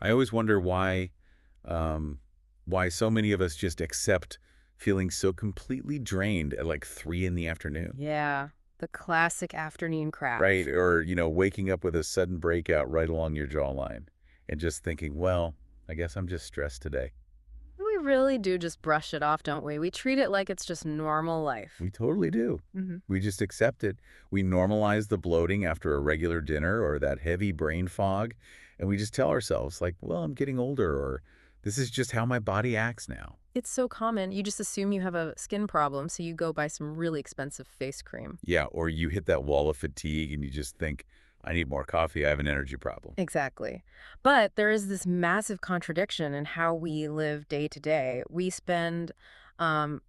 I always wonder why so many of us just accept feeling so completely drained at like 3 in the afternoon. Yeah, the classic afternoon Right? crash. Or, waking up with a sudden breakout right along your jawline and just thinking, well, I guess I'm just stressed today. We really do just brush it off, don't we? We treat it like it's just normal life. We totally do. Hmm. We just accept it. We normalize the bloating after a regular dinner or that heavy brain fog. And we just tell ourselves, like, well, I'm getting older, or this is just how my body acts now. It's so common. You just assume you have a skin problem, so you go buy some really expensive face cream. Yeah, or you hit that wall of fatigue and you just think, I need more coffee. I have an energy problem. Exactly. But there is this massive contradiction in how we live day to day. We spend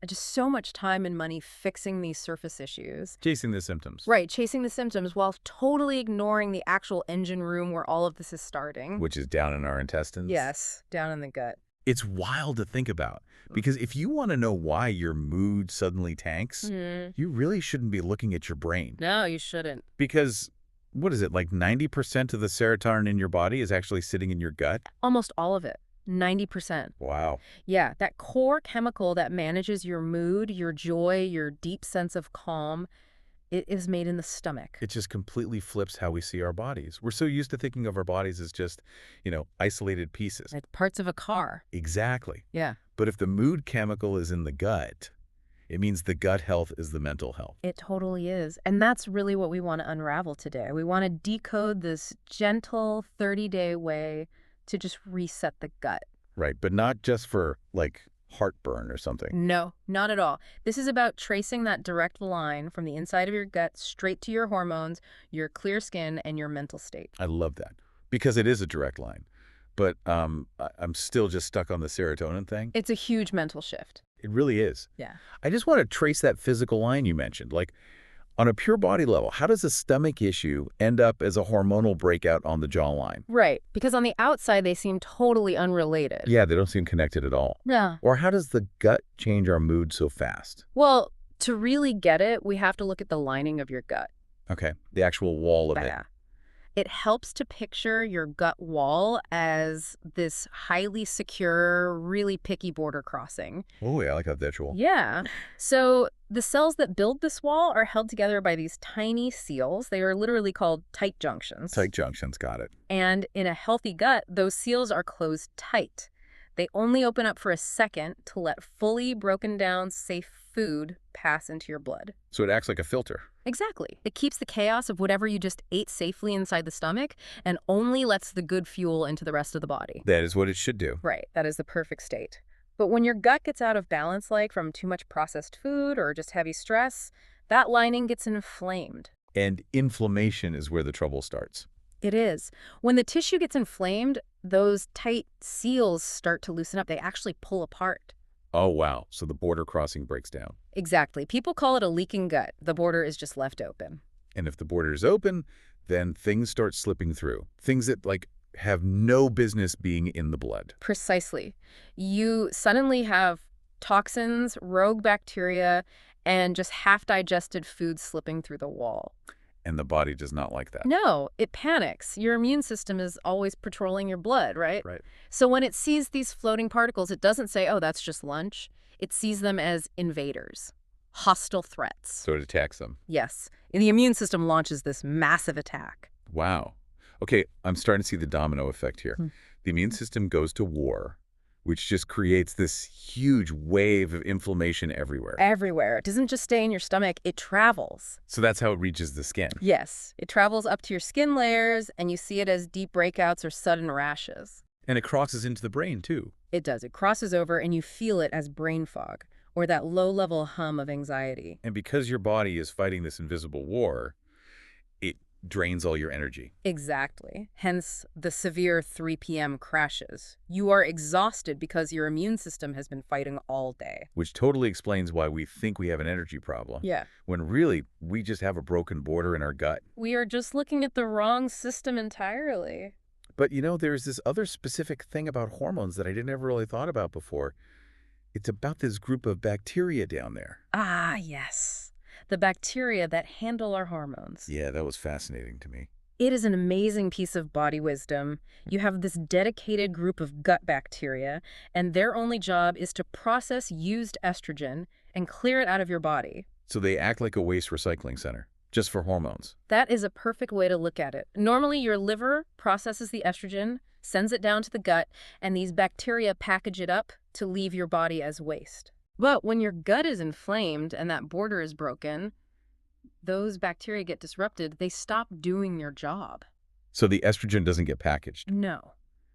just so much time and money fixing these surface issues. Chasing the symptoms, Right, chasing the symptoms while totally ignoring the actual engine room where all of this is starting. which is down in our intestines. Yes, down in the gut. It's wild to think about because if you want to know why your mood suddenly tanks, Hmm. you really shouldn't be looking at your brain. No, you shouldn't. Because what is it, like 90% of the serotonin in your body is actually sitting in your gut? Almost all of it. 90%. Wow. Yeah, that core chemical that manages your mood, your joy, your deep sense of calm, it is made in the stomach. It just completely flips how we see our bodies. We're so used to thinking of our bodies as just, isolated pieces. Like parts of a car. Exactly. Yeah, But if the mood chemical is in the gut, it means the gut health is the mental health. it totally is. And that's really what we want to unravel today. We want to decode this gentle 30-day way to just reset the gut. Right. But not just for like heartburn or something. No, not at all. This is about tracing that direct line from the inside of your gut straight to your hormones, your clear skin, and your mental state. I love that because it is a direct line. But I'm still just stuck on the serotonin thing. It's a huge mental shift. It really is. Yeah. I just want to trace that physical line you mentioned. Like on a pure body level, how does a stomach issue end up as a hormonal breakout on the jawline? Right, because on the outside, they seem totally unrelated. Yeah, they don't seem connected at all. Yeah. Or how does the gut change our mood so fast? Well, to really get it, we have to look at the lining of your gut. Okay, the actual wall of it. Yeah. It helps to picture your gut wall as this highly secure, really picky border crossing. Oh, yeah, I like that visual. Yeah. So the cells that build this wall are held together by these tiny seals. They are literally called tight junctions. Tight junctions, got it. And in a healthy gut, those seals are closed tight. They only open up for a second to let fully broken down, safe food pass into your blood. So it acts like a filter. Exactly. It keeps the chaos of whatever you just ate safely inside the stomach and only lets the good fuel into the rest of the body. That is what it should do. Right. That is the perfect state. But when your gut gets out of balance, like from too much processed food or just heavy stress, that lining gets inflamed. And inflammation is where the trouble starts. It is. When the tissue gets inflamed, those tight seals start to loosen up. They actually pull apart. Oh, wow. So the border crossing breaks down. Exactly. People call it a leaking gut. The border is just left open. And if the border is open, then things start slipping through. Things that, like, have no business being in the blood. Precisely. You suddenly have toxins, rogue bacteria, and just half-digested food slipping through the wall. And the body does not like that. No, it panics. Your immune system is always patrolling your blood, right? Right. So when it sees these floating particles, it doesn't say, oh, that's just lunch. It sees them as invaders, hostile threats. So it attacks them. Yes. And the immune system launches this massive attack. Wow. Okay, I'm starting to see the domino effect here. Hmm. The immune system goes to war, which just creates this huge wave of inflammation everywhere. Everywhere. It doesn't just stay in your stomach, it travels. So that's how it reaches the skin. Yes. It travels up to your skin layers, and you see it as deep breakouts or sudden rashes. And it crosses into the brain, too. It does. It crosses over, and you feel it as brain fog, or that low-level hum of anxiety. And because your body is fighting this invisible war, it drains all your energy. Exactly. Hence the severe 3 p.m. crashes. You are exhausted because your immune system has been fighting all day. Which totally explains why we think we have an energy problem. Yeah. When really, we just have a broken border in our gut. We are just looking at the wrong system entirely. But there's this other specific thing about hormones that I didn't ever really thought about before. It's about this group of bacteria down there. Ah, yes. The bacteria that handle our hormones. Yeah, that was fascinating to me. It is an amazing piece of body wisdom. You have this dedicated group of gut bacteria, and their only job is to process used estrogen and clear it out of your body. So they act like a waste recycling center, just for hormones. That is a perfect way to look at it. Normally, your liver processes the estrogen, sends it down to the gut, and these bacteria package it up to leave your body as waste. But when your gut is inflamed and that border is broken, those bacteria get disrupted, they stop doing their job. So the estrogen doesn't get packaged. No.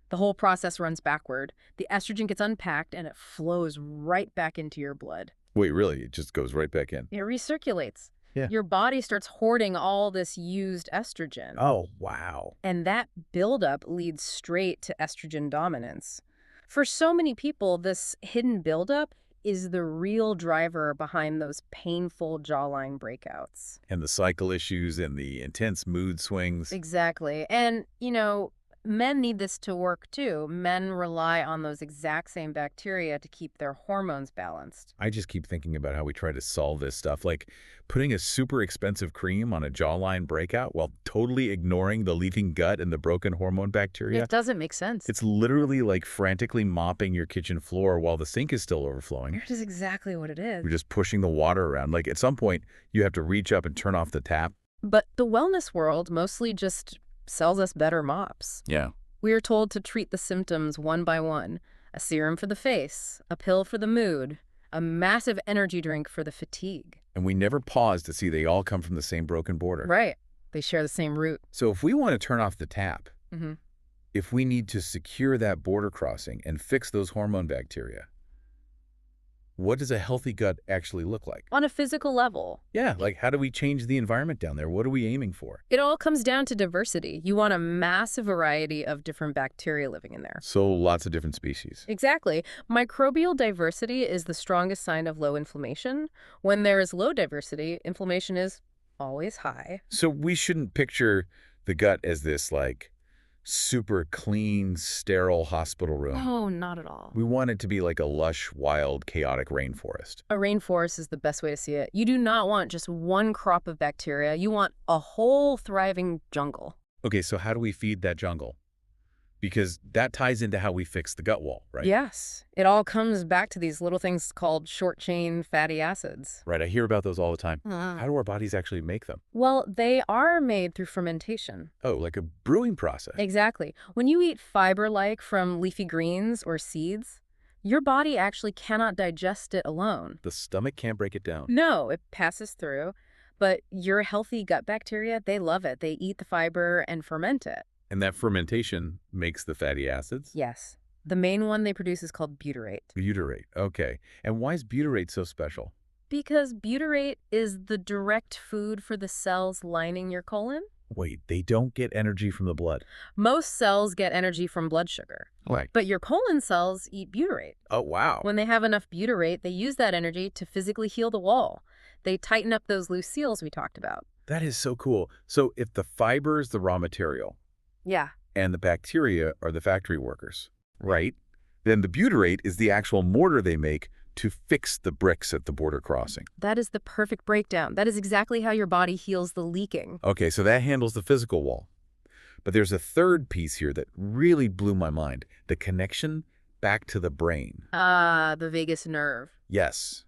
The whole process runs backward. The estrogen gets unpacked and it flows right back into your blood. Wait, really? It just goes right back in? It recirculates. Yeah. Your body starts hoarding all this used estrogen. Oh, wow. And that buildup leads straight to estrogen dominance. For so many people, this hidden buildup is the real driver behind those painful jawline breakouts. And the cycle issues and the intense mood swings. Exactly. And, men need this to work too. Men rely on those exact same bacteria to keep their hormones balanced. I just keep thinking about how we try to solve this stuff, like putting a super expensive cream on a jawline breakout while totally ignoring the leaking gut and the broken hormone bacteria. It doesn't make sense. It's literally like frantically mopping your kitchen floor while the sink is still overflowing. That is exactly what it is. You're just pushing the water around. Like at some point, you have to reach up and turn off the tap. But the wellness world mostly just sells us better mops. Yeah. We are told to treat the symptoms one by one. A serum for the face, a pill for the mood, a massive energy drink for the fatigue. And we never pause to see they all come from the same broken border. Right. They share the same root. So if we want to turn off the tap, Mm-hmm. if we need to secure that border crossing and fix those hormone bacteria, what does a healthy gut actually look like? On a physical level, Yeah, like how do we change the environment down there? What are we aiming for? it all comes down to diversity. You want a massive variety of different bacteria living in there. So lots of different species. Exactly. Microbial diversity is the strongest sign of low inflammation. When there is low diversity, inflammation is always high. So we shouldn't picture the gut as this like super clean, sterile hospital room. Oh, not at all. We want it to be like a lush, wild, chaotic rainforest. A rainforest is the best way to see it. You do not want just one crop of bacteria. You want a whole thriving jungle. Okay, so how do we feed that jungle? Because that ties into how we fix the gut wall, right? Yes. It all comes back to these little things called short-chain fatty acids. Right, I hear about those all the time. How do our bodies actually make them? Well, they are made through fermentation. Oh, like a brewing process. Exactly. When you eat fiber-like from leafy greens or seeds, your body actually cannot digest it alone. The stomach can't break it down. No, it passes through. But your healthy gut bacteria, they love it. They eat the fiber and ferment it. And that fermentation makes the fatty acids? Yes. The main one they produce is called butyrate. Butyrate, okay. And why is butyrate so special? Because butyrate is the direct food for the cells lining your colon. Wait, they don't get energy from the blood? Most cells get energy from blood sugar. Right. But your colon cells eat butyrate. Oh, wow. When they have enough butyrate, they use that energy to physically heal the wall. They tighten up those loose seals we talked about. That is so cool. So if the fiber is the raw material, Yeah. and the bacteria are the factory workers, right? Then the butyrate is the actual mortar they make to fix the bricks at the border crossing. That is the perfect breakdown. That is exactly how your body heals the leaking. Okay, so that handles the physical wall. But there's a third piece here that really blew my mind. The connection back to the brain. The vagus nerve. Yes.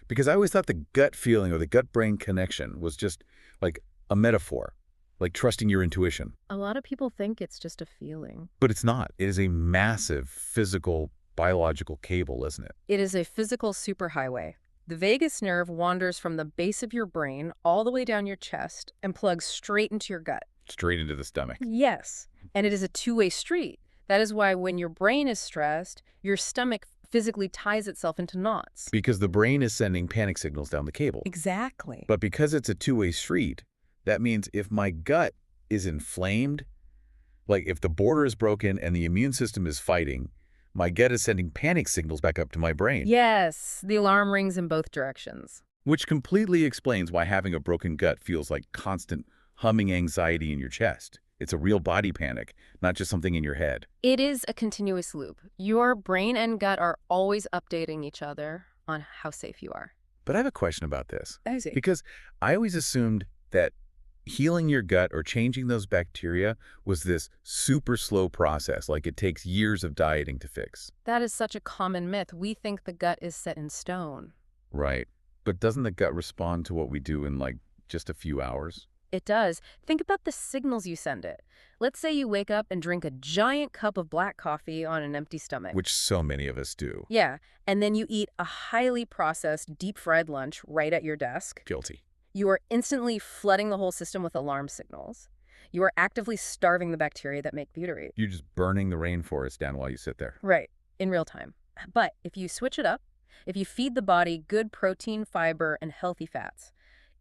Because I always thought the gut feeling or the gut-brain connection was just like a metaphor, like trusting your intuition. A lot of people think it's just a feeling. But it's not. It is a massive physical, biological cable, isn't it? It is a physical superhighway. The vagus nerve wanders from the base of your brain all the way down your chest and plugs straight into your gut. Straight into the stomach. Yes. And it is a two-way street. That is why when your brain is stressed, your stomach physically ties itself into knots. Because the brain is sending panic signals down the cable. Exactly. But because it's a two-way street, that means if my gut is inflamed, like if the border is broken and the immune system is fighting, my gut is sending panic signals back up to my brain. Yes, the alarm rings in both directions. Which completely explains why having a broken gut feels like constant humming anxiety in your chest. It's a real body panic, not just something in your head. It is a continuous loop. Your brain and gut are always updating each other on how safe you are. But I have a question about this. I see. Because I always assumed that Healing your gut or changing those bacteria was this super slow process, like it takes years of dieting to fix. That is such a common myth. We think the gut is set in stone. Right. But doesn't the gut respond to what we do in like just a few hours? It does. Think about the signals you send it. Let's say you wake up and drink a giant cup of black coffee on an empty stomach. Which so many of us do. Yeah, and then you eat a highly processed, deep-fried lunch right at your desk. Guilty. You are instantly flooding the whole system with alarm signals. You are actively starving the bacteria that make butyrate. You're just burning the rainforest down while you sit there. Right, in real time. But if you switch it up, if you feed the body good protein, fiber, and healthy fats,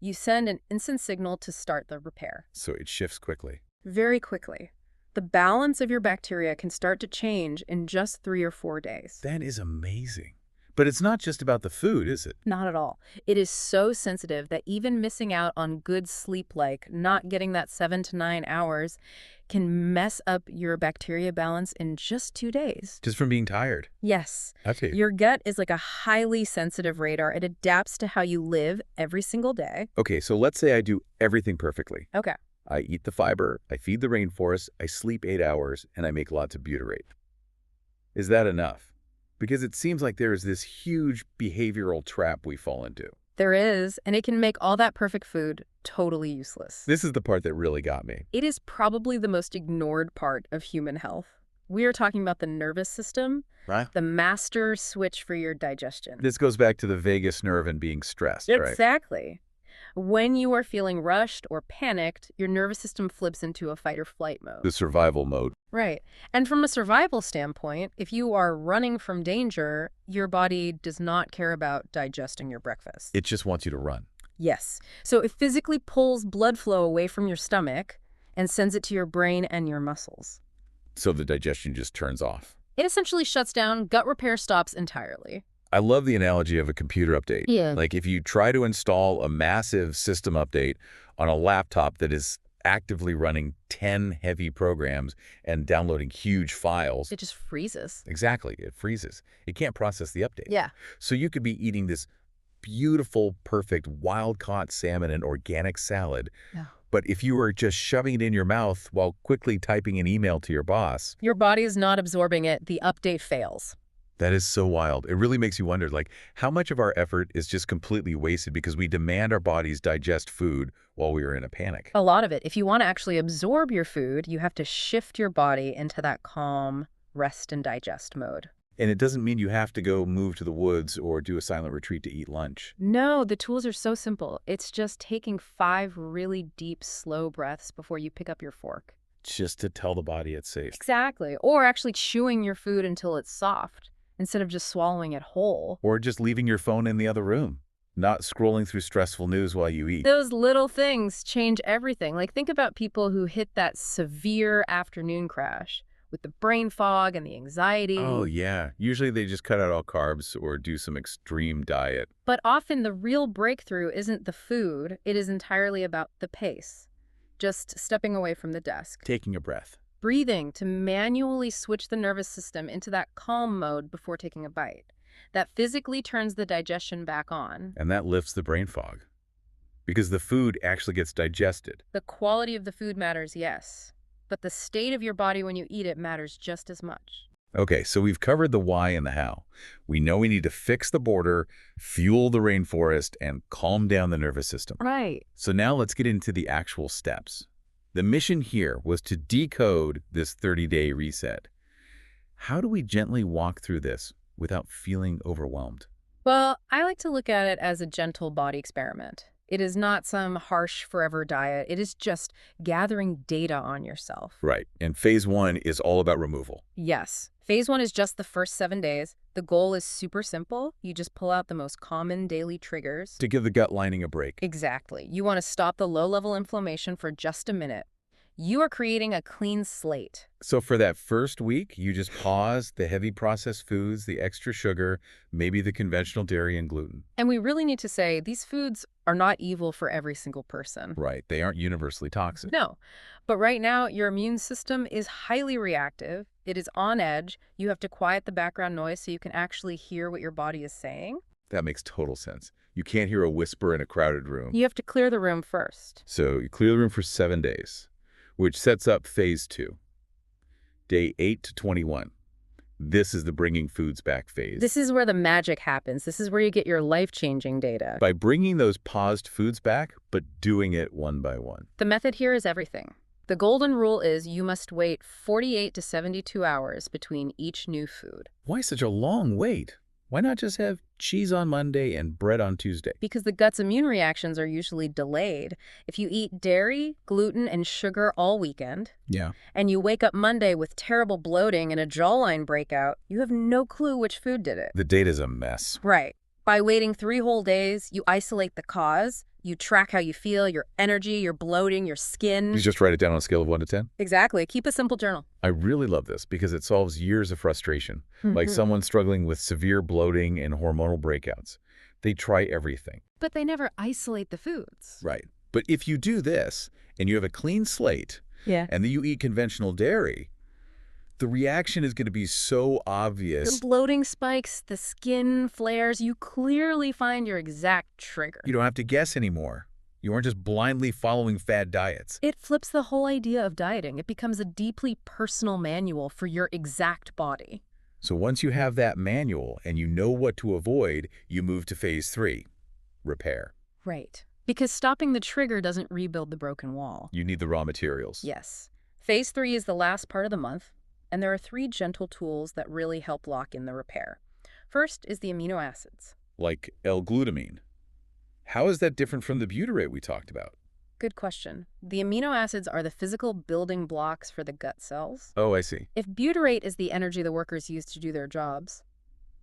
you send an instant signal to start the repair. So it shifts quickly. Very quickly. The balance of your bacteria can start to change in just 3 or 4 days. That is amazing. But it's not just about the food, is it? Not at all. It is so sensitive that even missing out on good sleep, like not getting that 7 to 9 hours, can mess up your bacteria balance in just 2 days. Just from being tired. Yes. Okay. Your gut is like a highly sensitive radar. It adapts to how you live every single day. Okay, so let's say I do everything perfectly. Okay. I eat the fiber, I feed the rainforest, I sleep 8 hours, and I make lots of butyrate. Is that enough? Because it seems like there is this huge behavioral trap we fall into. There is, and it can make all that perfect food totally useless. This is the part that really got me. It is probably the most ignored part of human health. We are talking about the nervous system, Right. the master switch for your digestion. This goes back to the vagus nerve and being stressed, right? Exactly. When you are feeling rushed or panicked, your nervous system flips into a fight or flight mode. The survival mode. Right. And from a survival standpoint, if you are running from danger, your body does not care about digesting your breakfast. It just wants you to run. Yes. So it physically pulls blood flow away from your stomach and sends it to your brain and your muscles. So the digestion just turns off. It essentially shuts down, gut repair stops entirely. I love the analogy of a computer update. Yeah. Like if you try to install a massive system update on a laptop that is actively running 10 heavy programs and downloading huge files. It just freezes. Exactly. It freezes. It can't process the update. Yeah. So you could be eating this beautiful, perfect, wild-caught salmon and organic salad. Yeah. But if you were just shoving it in your mouth while quickly typing an email to your boss. Your body is not absorbing it. The update fails. That is so wild. It really makes you wonder, like, how much of our effort is just completely wasted because we demand our bodies digest food while we are in a panic? A lot of it. If you want to actually absorb your food, you have to shift your body into that calm, rest and digest mode. And it doesn't mean you have to go move to the woods or do a silent retreat to eat lunch. No, the tools are so simple. It's just taking 5 really deep, slow breaths before you pick up your fork. Just to tell the body it's safe. Exactly. Or actually chewing your food until it's soft, instead of just swallowing it whole. Or just leaving your phone in the other room. Not scrolling through stressful news while you eat. Those little things change everything. Like, think about people who hit that severe afternoon crash with the brain fog and the anxiety. Oh, yeah. Usually they just cut out all carbs or do some extreme diet. But often the real breakthrough isn't the food. It is entirely about the pace. Just stepping away from the desk. Taking a breath. Breathing to manually switch the nervous system into that calm mode before taking a bite. That physically turns the digestion back on. And that lifts the brain fog. Because the food actually gets digested. The quality of the food matters, yes. But the state of your body when you eat it matters just as much. Okay, so we've covered the why and the how. We know we need to fix the border, fuel the rainforest, and calm down the nervous system. Right. So now let's get into the actual steps. The mission here was to decode this 30-day reset. How do we gently walk through this without feeling overwhelmed? Well, I like to look at it as a gentle body experiment. It is not some harsh forever diet. It is just gathering data on yourself. Right, and phase 1 is all about removal. Yes. Phase 1 is just the first 7 days. The goal is super simple. You just pull out the most common daily triggers. To give the gut lining a break. Exactly. You want to stop the low-level inflammation for just a minute. You are creating a clean slate. So for that first week, you just pause the heavy processed foods, the extra sugar, maybe the conventional dairy and gluten. And we really need to say these foods are not evil for every single person. Right, they aren't universally toxic. No. But right now, your immune system is highly reactive. It is on edge. You have to quiet the background noise so you can actually hear what your body is saying. That makes total sense. You can't hear a whisper in a crowded room. You have to clear the room first. So you clear the room for 7 days, which sets up phase 2. Day 8 to 21. This is the bringing foods back phase. This is where the magic happens. This is where you get your life-changing data. By bringing those paused foods back, but doing it one by one. The method here is everything. The golden rule is you must wait 48 to 72 hours between each new food. Why such a long wait? Why not just have cheese on Monday and bread on Tuesday? Because the gut's immune reactions are usually delayed. If you eat dairy, gluten, and sugar all weekend, and you wake up Monday with terrible bloating and a jawline breakout, you have no clue which food did it. The data's a mess. Right. By waiting 3 whole days, you isolate the cause. You track how you feel, your energy, your bloating, your skin. You just write it down on a scale of 1 to 10? Exactly. Keep a simple journal. I really love this because it solves years of frustration. Like someone struggling with severe bloating and hormonal breakouts. They try everything. But they never isolate the foods. Right. But if you do this, and you have a clean slate, and then you eat conventional dairy, the reaction is going to be so obvious. The bloating spikes, the skin flares, you clearly find your exact trigger. You don't have to guess anymore. You aren't just blindly following fad diets. It flips the whole idea of dieting. It becomes a deeply personal manual for your exact body. So once you have that manual and you know what to avoid, you move to phase 3, repair. Right. Because stopping the trigger doesn't rebuild the broken wall. You need the raw materials. Yes. Phase 3 is the last part of the month. And there are 3 gentle tools that really help lock in the repair. First is the amino acids. Like L-glutamine. How is that different from the butyrate we talked about? Good question. The amino acids are the physical building blocks for the gut cells. Oh, I see. If butyrate is the energy the workers use to do their jobs,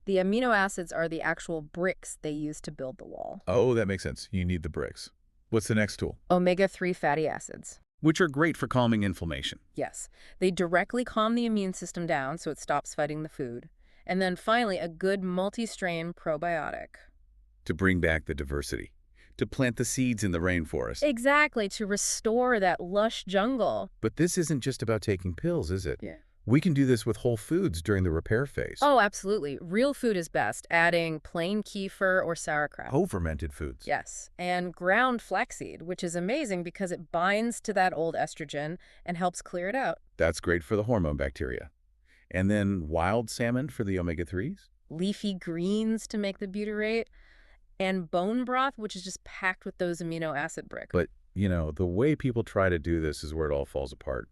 the amino acids are the actual bricks they use to build the wall. Oh, that makes sense. You need the bricks. What's the next tool? Omega-3 fatty acids. Which are great for calming inflammation. Yes. They directly calm the immune system down so it stops fighting the food. And then finally, a good multi-strain probiotic. To bring back the diversity. To plant the seeds in the rainforest. Exactly, to restore that lush jungle. But this isn't just about taking pills, is it? Yeah. We can do this with whole foods during the repair phase. Oh, absolutely. Real food is best, adding plain kefir or sauerkraut. Whole fermented foods. Yes, and ground flaxseed, which is amazing because it binds to that old estrogen and helps clear it out. That's great for the hormone bacteria. And then wild salmon for the omega-3s? Leafy greens to make the butyrate, and bone broth, which is just packed with those amino acid bricks. But, you know, the way people try to do this is where it all falls apart.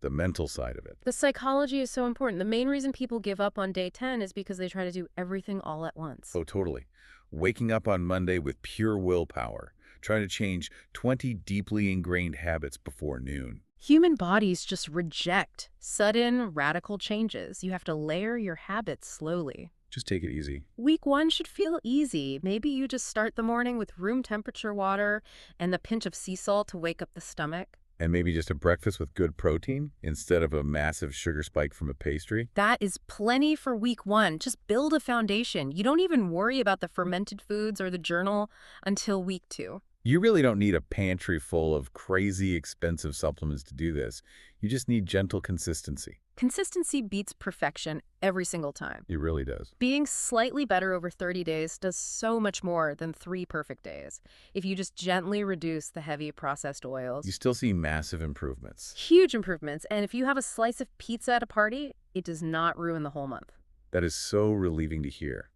The mental side of it. The psychology is so important. The main reason people give up on day 10 is because they try to do everything all at once. Oh, totally. Waking up on Monday with pure willpower, trying to change 20 deeply ingrained habits before noon. Human bodies just reject sudden, radical changes. You have to layer your habits slowly. Just take it easy. Week 1 should feel easy. Maybe you just start the morning with room temperature water and the pinch of sea salt to wake up the stomach. And maybe just a breakfast with good protein instead of a massive sugar spike from a pastry. That is plenty for week 1. Just build a foundation. You don't even worry about the fermented foods or the journal until week 2. You really don't need a pantry full of crazy expensive supplements to do this. You just need gentle consistency. Consistency beats perfection every single time. It really does. Being slightly better over 30 days does so much more than 3 perfect days. If you just gently reduce the heavy processed oils. You still see massive improvements. Huge improvements. And if you have a slice of pizza at a party, it does not ruin the whole month. That is so relieving to hear.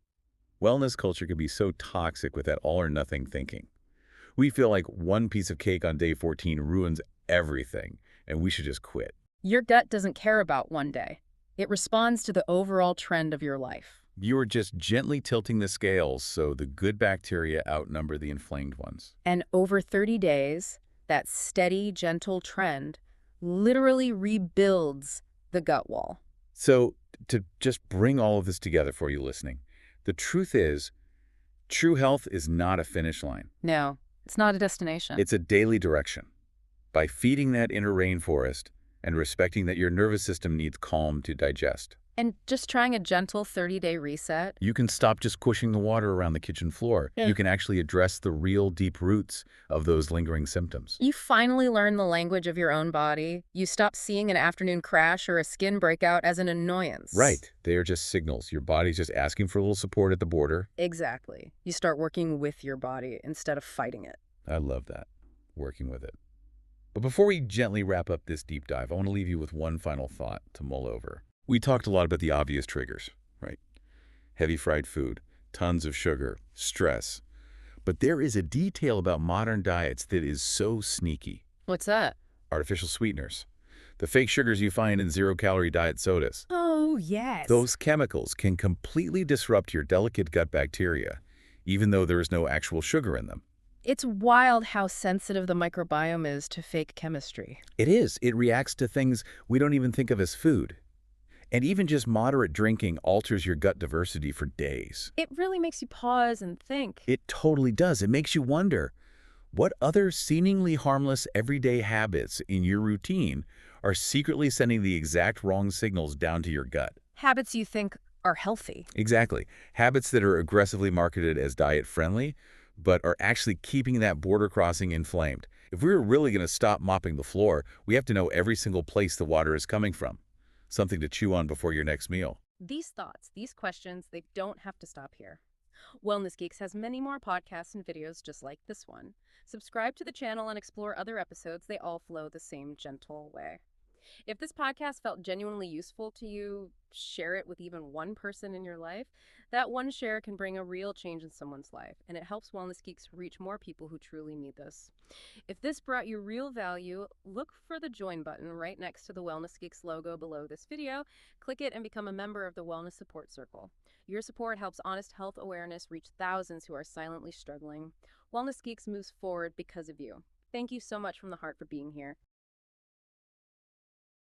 Wellness culture can be so toxic with that all-or-nothing thinking. We feel like one piece of cake on day 14 ruins everything, and we should just quit. Your gut doesn't care about one day. It responds to the overall trend of your life. You are just gently tilting the scales so the good bacteria outnumber the inflamed ones. And over 30 days, that steady, gentle trend literally rebuilds the gut wall. So, to just bring all of this together for you listening, the truth is, true health is not a finish line. No, it's not a destination. It's a daily direction. By feeding that inner rainforest and respecting that your nervous system needs calm to digest. And just trying a gentle 30-day reset. You can stop just pushing the water around the kitchen floor. Yeah. You can actually address the real deep roots of those lingering symptoms. You finally learn the language of your own body. You stop seeing an afternoon crash or a skin breakout as an annoyance. Right. They are just signals. Your body's just asking for a little support at the border. Exactly. You start working with your body instead of fighting it. I love that. Working with it. But before we gently wrap up this deep dive, I want to leave you with one final thought to mull over. We talked a lot about the obvious triggers, right? Heavy fried food, tons of sugar, stress. But there is a detail about modern diets that is so sneaky. What's that? Artificial sweeteners. The fake sugars you find in zero-calorie diet sodas. Oh, yes. Those chemicals can completely disrupt your delicate gut bacteria, even though there is no actual sugar in them. It's wild how sensitive the microbiome is to fake chemistry. It is. It reacts to things we don't even think of as food. And even just moderate drinking alters your gut diversity for days. It really makes you pause and think. It totally does. It makes you wonder, what other seemingly harmless everyday habits in your routine are secretly sending the exact wrong signals down to your gut? Habits you think are healthy. Exactly. Habits that are aggressively marketed as diet-friendly, but are actually keeping that border crossing inflamed. If we're really going to stop mopping the floor, we have to know every single place the water is coming from. Something to chew on before your next meal. These thoughts, these questions, they don't have to stop here. Wellness Geeks has many more podcasts and videos just like this one. Subscribe to the channel and explore other episodes. They all flow the same gentle way. If this podcast felt genuinely useful to you, share it with even one person in your life. That one share can bring a real change in someone's life, and it helps Wellness Geeks reach more people who truly need this. If this brought you real value, look for the join button right next to the Wellness Geeks logo below this video. Click it and become a member of the Wellness Support Circle. Your support helps honest health awareness reach thousands who are silently struggling. Wellness Geeks moves forward because of you. Thank you so much from the heart for being here.